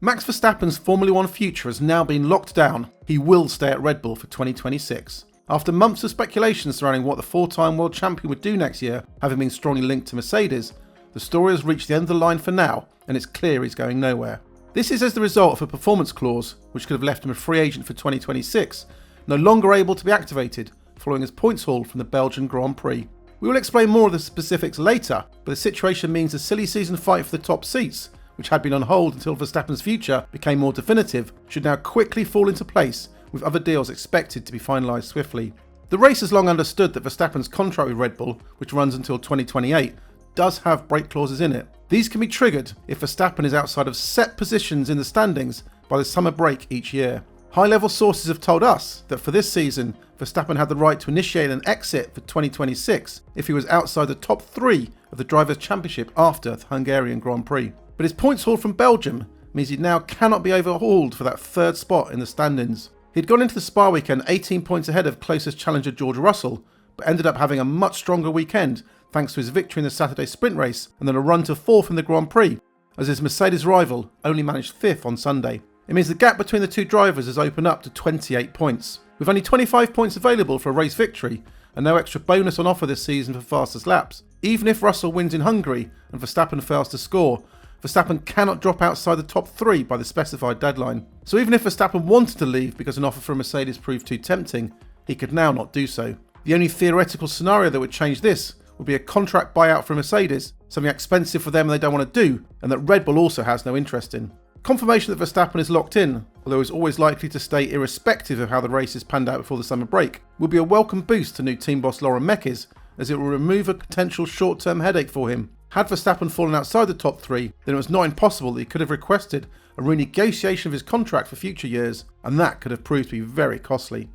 Max Verstappen's Formula One future has now been locked down. He will stay at Red Bull for 2026. After months of speculation surrounding what the four-time world champion would do next year, having been strongly linked to Mercedes, the story has reached the end of the line for now, and it's clear he's going nowhere. This is as the result of a performance clause, which could have left him a free agent for 2026, no longer able to be activated, following his points haul from the Belgian Grand Prix. We will explain more of the specifics later, but the situation means the silly season fight for the top seats, which had been on hold until Verstappen's future became more definitive, should now quickly fall into place, with other deals expected to be finalised swiftly. The race has long understood that Verstappen's contract with Red Bull, which runs until 2028, does have break clauses in it. These can be triggered if Verstappen is outside of set positions in the standings by the summer break each year. High-level sources have told us that for this season, Verstappen had the right to initiate an exit for 2026 if he was outside the top 3 of the Drivers' Championship after the Hungarian Grand Prix. But his points haul from Belgium means he now cannot be overhauled for that third spot in the standings. He'd gone into the Spa weekend 18 points ahead of closest challenger George Russell, but ended up having a much stronger weekend thanks to his victory in the Saturday sprint race and then a run to 4th in the Grand Prix, as his Mercedes rival only managed 5th on Sunday. It means the gap between the two drivers has opened up to 28 points. With only 25 points available for a race victory and no extra bonus on offer this season for fastest laps, even if Russell wins in Hungary and Verstappen fails to score, Verstappen cannot drop outside the top 3 by the specified deadline. So even if Verstappen wanted to leave because an offer from Mercedes proved too tempting, he could now not do so. The only theoretical scenario that would change this would be a contract buyout from Mercedes, something expensive for them they don't want to do, and that Red Bull also has no interest in. Confirmation that Verstappen is locked in, although is always likely to stay irrespective of how the race is panned out before the summer break, will be a welcome boost to new team boss Laurent Mekies, as it will remove a potential short-term headache for him. Had Verstappen fallen outside the top 3, then it was not impossible that he could have requested a renegotiation of his contract for future years, and that could have proved to be very costly.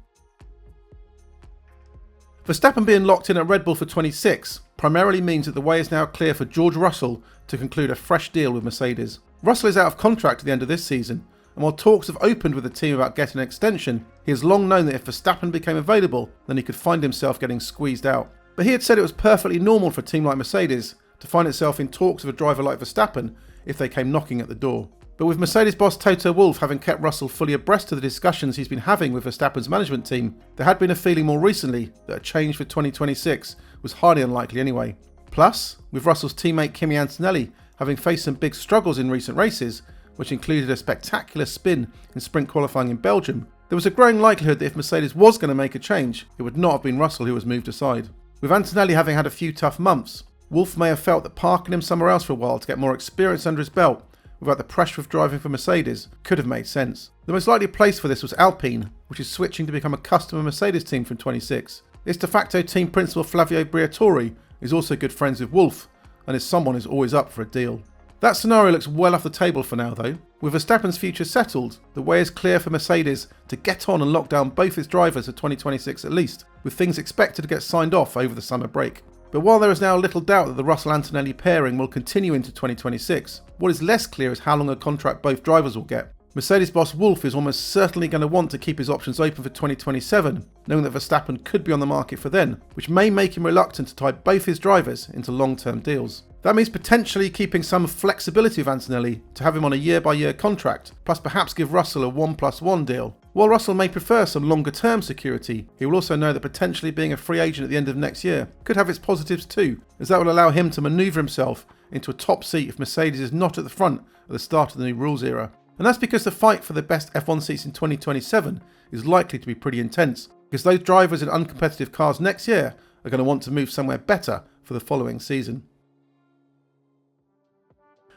Verstappen being locked in at Red Bull for 26 primarily means that the way is now clear for George Russell to conclude a fresh deal with Mercedes. Russell is out of contract at the end of this season, and while talks have opened with the team about getting an extension, he has long known that if Verstappen became available, then he could find himself getting squeezed out. But he had said it was perfectly normal for a team like Mercedes to find itself in talks with a driver like Verstappen if they came knocking at the door. But with Mercedes boss Toto Wolff having kept Russell fully abreast of the discussions he's been having with Verstappen's management team, there had been a feeling more recently that a change for 2026 was highly unlikely anyway. Plus, with Russell's teammate Kimi Antonelli having faced some big struggles in recent races, which included a spectacular spin in sprint qualifying in Belgium, there was a growing likelihood that if Mercedes was going to make a change, it would not have been Russell who was moved aside. With Antonelli having had a few tough months, Wolff may have felt that parking him somewhere else for a while to get more experience under his belt without the pressure of driving for Mercedes could have made sense. The most likely place for this was Alpine, which is switching to become a customer Mercedes team from 26. Its de facto team principal Flavio Briatore is also good friends with Wolff and is someone who's always up for a deal. That scenario looks well off the table for now though. With Verstappen's future settled, the way is clear for Mercedes to get on and lock down both its drivers for 2026 at least, with things expected to get signed off over the summer break. But while there is now little doubt that the Russell-Antonelli pairing will continue into 2026, what is less clear is how long a contract both drivers will get. Mercedes boss Wolff is almost certainly going to want to keep his options open for 2027, knowing that Verstappen could be on the market for then, which may make him reluctant to tie both his drivers into long-term deals. That means potentially keeping some flexibility of Antonelli to have him on a year-by-year contract, plus perhaps give Russell a 1+1 deal. While Russell may prefer some longer-term security, he will also know that potentially being a free agent at the end of next year could have its positives too, as that will allow him to manoeuvre himself into a top seat if Mercedes is not at the front at the start of the new rules era. And that's because the fight for the best F1 seats in 2027 is likely to be pretty intense, because those drivers in uncompetitive cars next year are going to want to move somewhere better for the following season.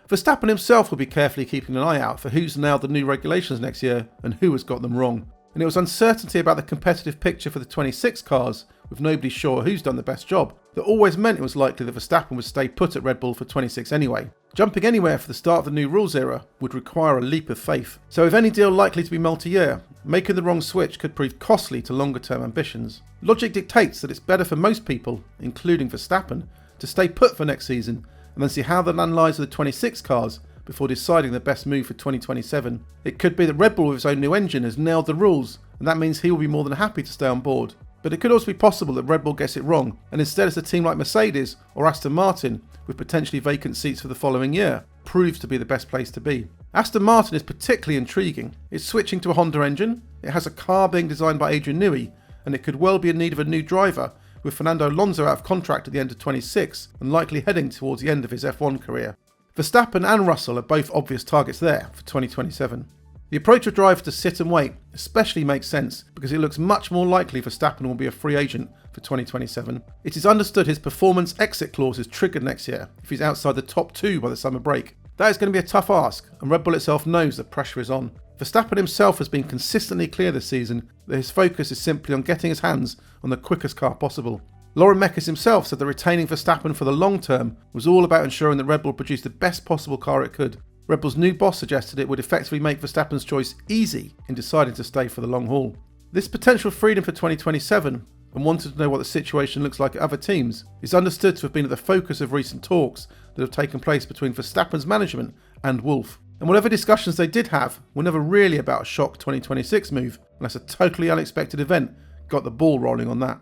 Verstappen himself will be carefully keeping an eye out for who's nailed the new regulations next year and who has got them wrong. And it was uncertainty about the competitive picture for the 26 cars, with nobody sure who's done the best job, that always meant it was likely that Verstappen would stay put at Red Bull for 26 anyway. Jumping anywhere for the start of the new rules era would require a leap of faith. So with any deal likely to be multi-year, making the wrong switch could prove costly to longer term ambitions. Logic dictates that it's better for most people, including Verstappen, to stay put for next season and then see how the land lies with the 26 cars before deciding the best move for 2027. It could be that Red Bull with its own new engine has nailed the rules, and that means he will be more than happy to stay on board. But it could also be possible that Red Bull gets it wrong, and instead it's a team like Mercedes or Aston Martin, with potentially vacant seats for the following year, proves to be the best place to be. Aston Martin is particularly intriguing. It's switching to a Honda engine, it has a car being designed by Adrian Newey, and it could well be in need of a new driver, with Fernando Alonso out of contract at the end of 26 and likely heading towards the end of his F1 career. Verstappen and Russell are both obvious targets there for 2027. The approach of drivers to sit and wait especially makes sense because it looks much more likely Verstappen will be a free agent for 2027. It is understood his performance exit clause is triggered next year if he's outside the top 2 by the summer break. That is going to be a tough ask, and Red Bull itself knows the pressure is on. Verstappen himself has been consistently clear this season that his focus is simply on getting his hands on the quickest car possible. Lauren Mekies himself said that retaining Verstappen for the long term was all about ensuring that Red Bull produced the best possible car it could. Red Bull's new boss suggested it would effectively make Verstappen's choice easy in deciding to stay for the long haul. This potential freedom for 2027, and wanted to know what the situation looks like at other teams, is understood to have been at the focus of recent talks that have taken place between Verstappen's management and Wolff. And whatever discussions they did have were never really about a shock 2026 move, unless a totally unexpected event got the ball rolling on that.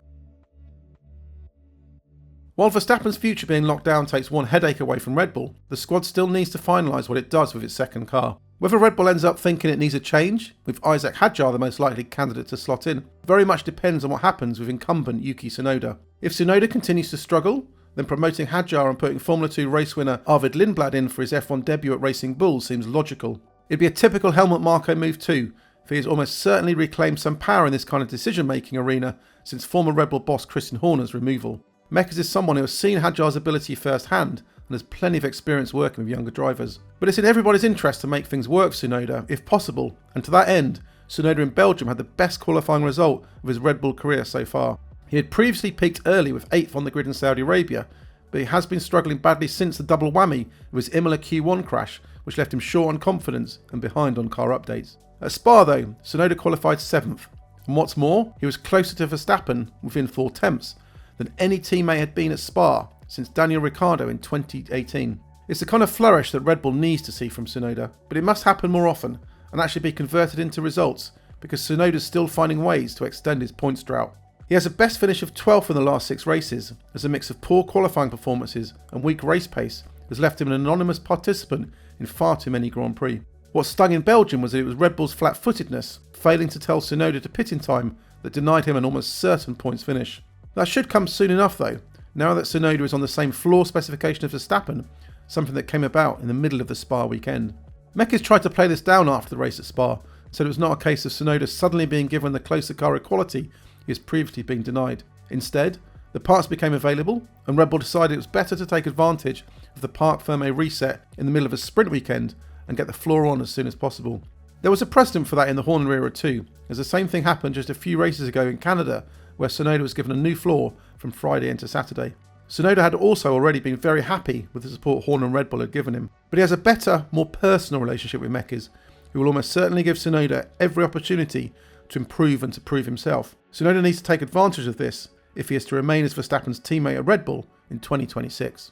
While Verstappen's future being locked down takes one headache away from Red Bull, the squad still needs to finalise what it does with its second car. Whether Red Bull ends up thinking it needs a change, with Isaac Hadjar the most likely candidate to slot in, very much depends on what happens with incumbent Yuki Tsunoda. If Tsunoda continues to struggle, then promoting Hadjar and putting Formula 2 race winner Arvid Lindblad in for his F1 debut at Racing Bull seems logical. It'd be a typical Helmut Marko move too, for he has almost certainly reclaimed some power in this kind of decision-making arena since former Red Bull boss Christian Horner's removal. Mekies is someone who has seen Hadjar's ability firsthand and has plenty of experience working with younger drivers. But it's in everybody's interest to make things work for Tsunoda, if possible, and to that end, Tsunoda in Belgium had the best qualifying result of his Red Bull career so far. He had previously peaked early with 8th on the grid in Saudi Arabia, but he has been struggling badly since the double whammy of his Imola Q1 crash, which left him short on confidence and behind on car updates. At Spa though, Tsunoda qualified 7th, and what's more, he was closer to Verstappen within 4 tenths than any teammate had been at Spa since Daniel Ricciardo in 2018. It's the kind of flourish that Red Bull needs to see from Tsunoda, but it must happen more often and actually be converted into results because Tsunoda's still finding ways to extend his points drought. He has a best finish of 12th in the last 6 races, as a mix of poor qualifying performances and weak race pace has left him an anonymous participant in far too many Grand Prix. What stung in Belgium was that it was Red Bull's flat-footedness, failing to tell Tsunoda to pit in time, that denied him an almost certain points finish. That should come soon enough though, now that Tsunoda is on the same floor specification as Verstappen, something that came about in the middle of the Spa weekend. Mekies tried to play this down after the race at Spa, said it was not a case of Tsunoda suddenly being given the closer car equality he has previously been denied. Instead, the parts became available, and Red Bull decided it was better to take advantage of the Parc Fermé reset in the middle of a sprint weekend and get the floor on as soon as possible. There was a precedent for that in the Horner era too, as the same thing happened just a few races ago in Canada, where Tsunoda was given a new floor from Friday into Saturday. Tsunoda had also already been very happy with the support Horner and Red Bull had given him, but he has a better, more personal relationship with Mekies, who will almost certainly give Tsunoda every opportunity to improve and to prove himself. Tsunoda needs to take advantage of this if he is to remain as Verstappen's teammate at Red Bull in 2026.